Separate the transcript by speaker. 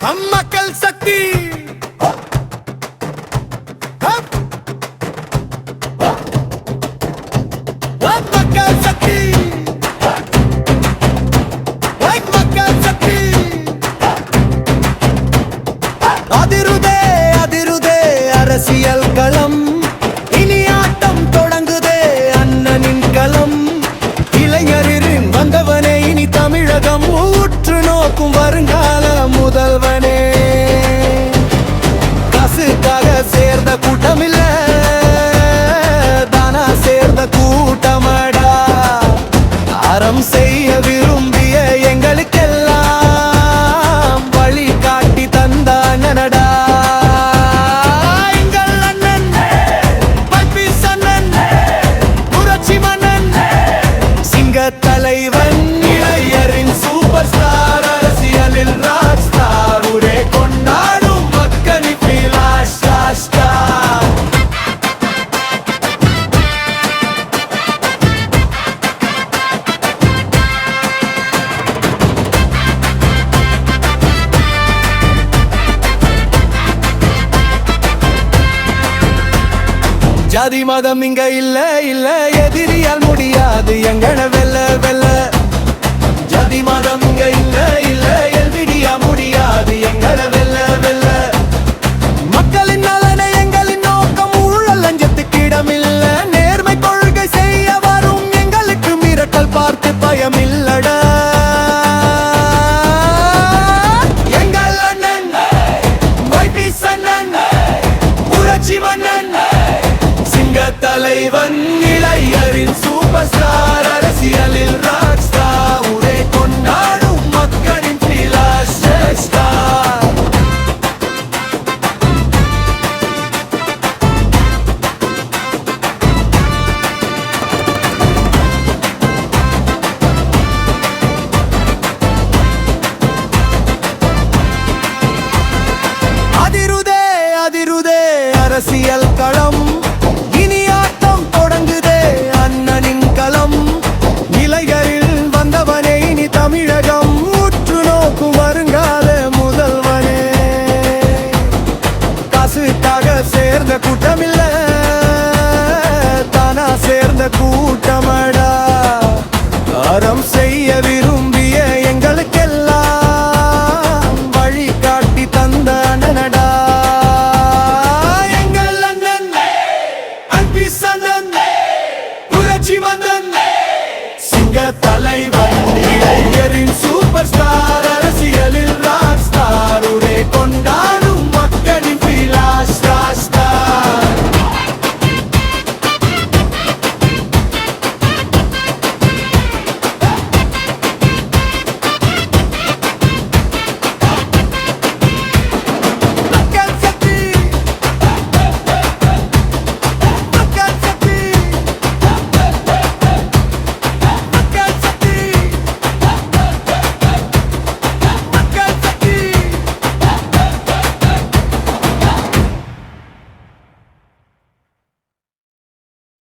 Speaker 1: மக்கள் சக்தி மக்கள் சக்தி மக்கள் சக்தி அதிருதே அதிருதே அரசியல் களம் இனி ஆட்டம் தொடங்குதே அண்ணனின் களம் இளைஞரின் வந்தவனே இனி தமிழகம் ஊற்று நோக்கும் வருங்கால முதல்வனே காசுக்காக சேர்ந்த கூட்டமில்ல தானா சேர்ந்த கூட்டமடா அறம் செய்ய விரும்பிய எங்களுக்கெல்லாம் வழி காட்டி தந்தானடா எங்கள் அண்ணன் பல்பீஸ் அண்ணன் புரட்சி மன்னன் சிங்க தலைவன் இளையரின் சூப்பர் ஸ்டார் அரசியலில் ராக் ஸ்டார் ஊரே கொண்டாடும் மக்களின் பிலாஷ் ஸ்டார் ஜாதி மதம் இங்க இல்ல இல்ல எதிரியால் முடியாது எங்கன வெல்ல வெல்ல